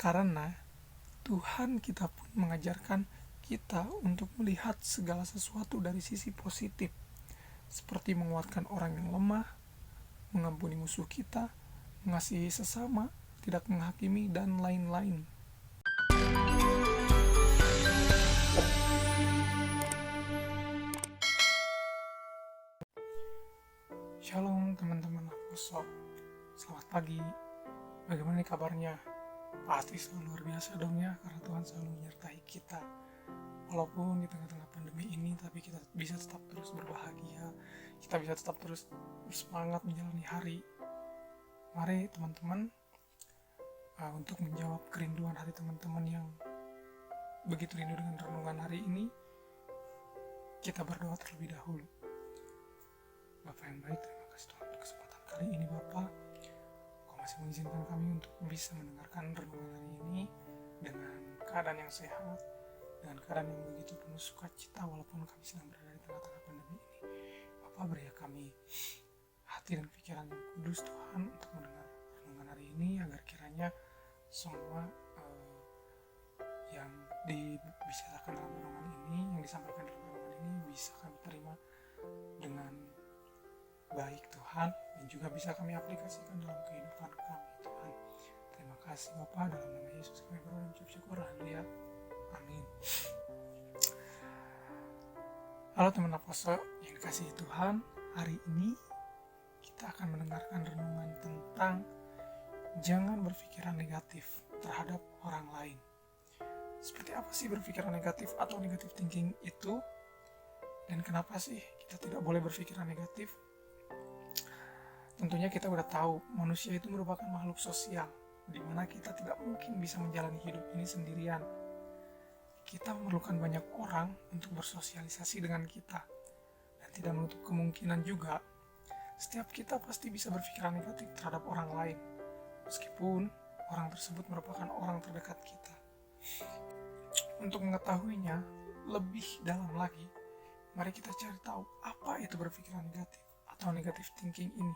Karena Tuhan kita pun mengajarkan kita untuk melihat segala sesuatu dari sisi positif, seperti menguatkan orang yang lemah, mengampuni musuh kita, mengasihi sesama, tidak menghakimi, dan lain-lain. Shalom teman-teman Apostle, selamat pagi. Bagaimana nih kabarnya? Pasti selalu luar biasa dong ya, karena Tuhan selalu menyertai kita. Walaupun di tengah-tengah pandemi ini, tapi kita bisa tetap terus berbahagia, kita bisa tetap terus bersemangat menjalani hari. Mari teman-teman, untuk menjawab kerinduan hati teman-teman yang begitu rindu dengan renungan hari ini, kita berdoa terlebih dahulu. Bapak yang baik, terima kasih Tuhan untuk kesempatan kali ini Bapak. Kau masih mengizinkan kami untuk bisa mendengarkan renungan hari ini dengan keadaan yang sehat, dengan keadaan yang begitu penuh sukacita walaupun kami sedang berada di tengah-tengah pandemi ini. Bapak beri kami hati dan pikiran yang kudus Tuhan untuk mendengar renungan hari ini, agar kiranya semua yang dibicarakan dalam renungan ini, yang disampaikan dalam renungan ini bisa kami terima dengan baik Tuhan, dan juga bisa kami aplikasikan dalam kehidupan kami Tuhan. Terima kasih Bapa, dalam nama Yesus kami berdoa dan mengucap syukur. Haleluya, amin. Halo teman Apostle yang dikasihi Tuhan, hari ini kita akan mendengarkan renungan tentang jangan berpikiran negatif terhadap orang lain. Seperti apa sih berpikiran negatif atau negative thinking itu, dan kenapa sih kita tidak boleh berpikiran negatif? Tentunya kita udah tahu manusia itu merupakan makhluk sosial, di mana kita tidak mungkin bisa menjalani hidup ini sendirian. Kita memerlukan banyak orang untuk bersosialisasi dengan kita, dan tidak menutup kemungkinan juga setiap kita pasti bisa berpikiran negatif terhadap orang lain, meskipun orang tersebut merupakan orang terdekat kita. Untuk mengetahuinya lebih dalam lagi, mari kita cari tahu apa itu berpikiran negatif atau negative thinking ini.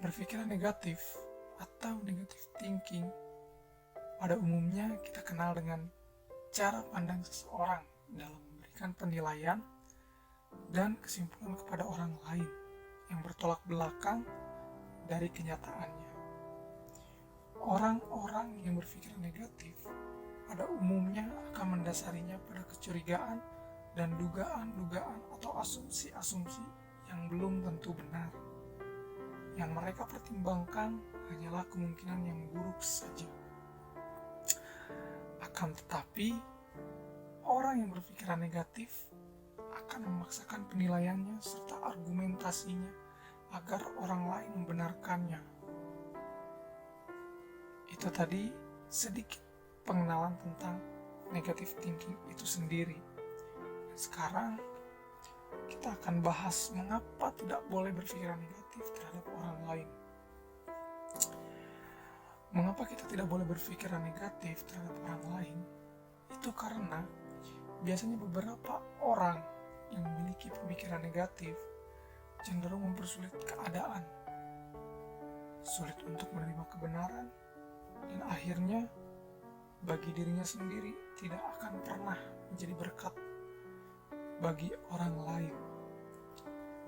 Berpikiran negatif atau negative thinking pada umumnya kita kenal dengan cara pandang seseorang dalam memberikan penilaian dan kesimpulan kepada orang lain yang bertolak belakang dari kenyataannya. Orang-orang yang berpikiran negatif pada umumnya akan mendasarinya pada kecurigaan dan dugaan-dugaan atau asumsi-asumsi yang belum tentu benar. Yang mereka pertimbangkan hanyalah kemungkinan yang buruk saja. Akan tetapi, orang yang berpikiran negatif akan memaksakan penilaiannya serta argumentasinya agar orang lain membenarkannya. Itu tadi sedikit pengenalan tentang negative thinking itu sendiri. Dan sekarang kita akan bahas mengapa tidak boleh berpikiran negatif terhadap orang lain. Mengapa kita tidak boleh berpikiran negatif terhadap orang lain? Itu karena biasanya beberapa orang yang memiliki pemikiran negatif cenderung mempersulit keadaan, sulit untuk menerima kebenaran, dan akhirnya bagi dirinya sendiri tidak akan pernah menjadi berkat bagi orang lain.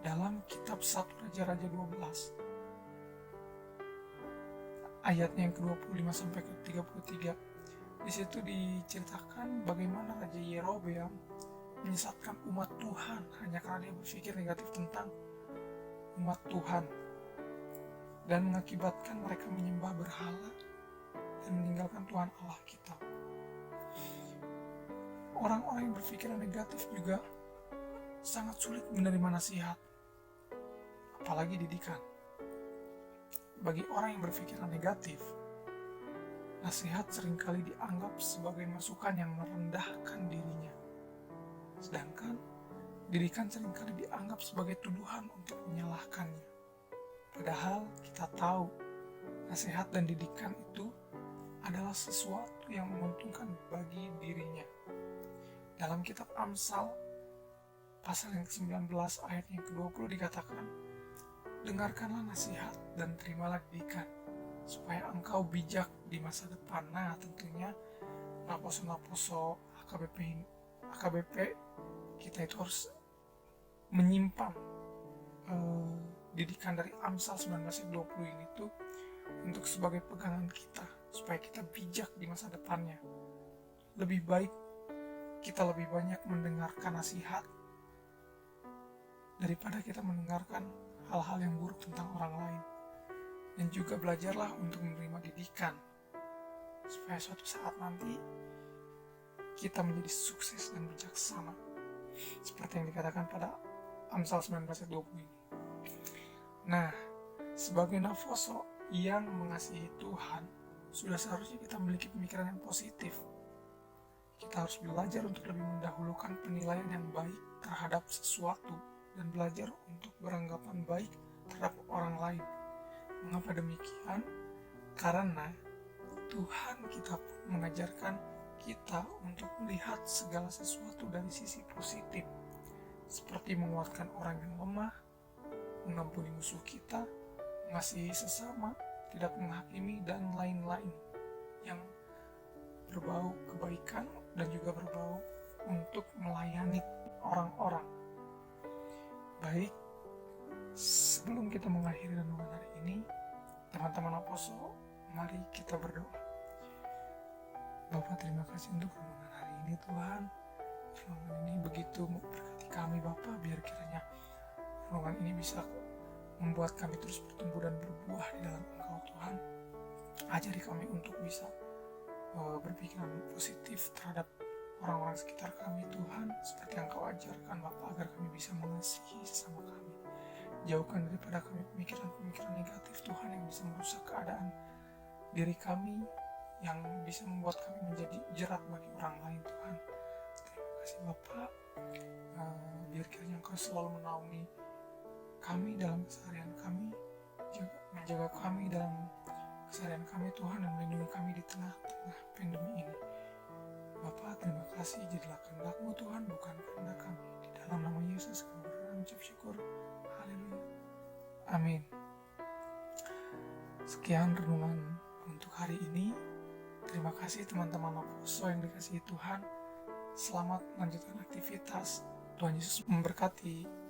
Dalam kitab 1 Raja-Raja 12 ayatnya yang ke-25 sampai ke-33, di situ diceritakan bagaimana Raja Yerobeam menyesatkan umat Tuhan hanya karena dia berpikir negatif tentang umat Tuhan dan mengakibatkan mereka menyembah berhala dan meninggalkan Tuhan Allah kita. Orang-orang yang berpikiran negatif juga sangat sulit menerima nasihat, apalagi didikan. Bagi orang yang berpikiran negatif, nasihat seringkali dianggap sebagai masukan yang merendahkan dirinya. Sedangkan didikan seringkali dianggap sebagai tuduhan untuk menyalahkannya. Padahal kita tahu, nasihat dan didikan itu adalah sesuatu yang menguntungkan bagi dirinya. Dalam kitab Amsal pasal yang ke-19 ayat yang ke-20 dikatakan, dengarkanlah nasihat dan terimalah didikan, supaya engkau bijak di masa depan. Nah, tentunya naposo-naposo AKBP kita itu harus menyimpan didikan dari Amsal 19:20 ini tuh untuk sebagai pegangan kita, supaya kita bijak di masa depannya. Lebih baik kita lebih banyak mendengarkan nasihat daripada kita mendengarkan hal-hal yang buruk tentang orang lain. Dan juga belajarlah untuk menerima didikan, supaya suatu saat nanti kita menjadi sukses dan bijaksana, seperti yang dikatakan pada Amsal 19:20 ini. Nah, sebagai nafoso yang mengasihi Tuhan, sudah seharusnya kita memiliki pemikiran yang positif. Kita harus belajar untuk lebih mendahulukan penilaian yang baik terhadap sesuatu dan belajar untuk beranggapan baik terhadap orang lain. Mengapa demikian? Karena Tuhan kita pun mengajarkan kita untuk melihat segala sesuatu dari sisi positif, seperti menguatkan orang yang lemah, mengampuni musuh kita, mengasihi sesama, tidak menghakimi, dan lain-lain yang berbau kebaikan dan juga berbau untuk melayani orang-orang. Baik, sebelum kita mengakhiri renungan hari ini, teman-teman Aposo, mari kita berdoa. Bapa, terima kasih untuk renungan hari ini Tuhan. Renungan ini begitu memberkati kami Bapa, biar kiranya renungan ini bisa membuat kami terus bertumbuh dan berbuah di dalam Engkau Tuhan. Ajari kami untuk bisa berpikiran positif terhadap orang-orang sekitar kami Tuhan, seperti yang Kau ajarkan Bapa, agar kami bisa mengasihi sesama kami. Jauhkan daripada kami pemikiran-pemikiran negatif Tuhan yang bisa merusak keadaan diri kami, yang bisa membuat kami menjadi jerat bagi orang lain Tuhan. Terima kasih Bapa, biar kiranya Engkau selalu menaungi kami dalam keseharian kami, menjaga kami dalam keseharian kami Tuhan, dan melindungi kami di tengah-tengah pandemi ini. Bapa, terima kasih, jadilah kehendak-Mu Tuhan, bukan kehendak kami. Di dalam nama Yesus kami mengucap syukur. Haleluya. Amin. Sekian renungan untuk hari ini. Terima kasih teman-teman Aposo yang dikasihi Tuhan. Selamat melanjutkan aktivitas. Tuhan Yesus memberkati.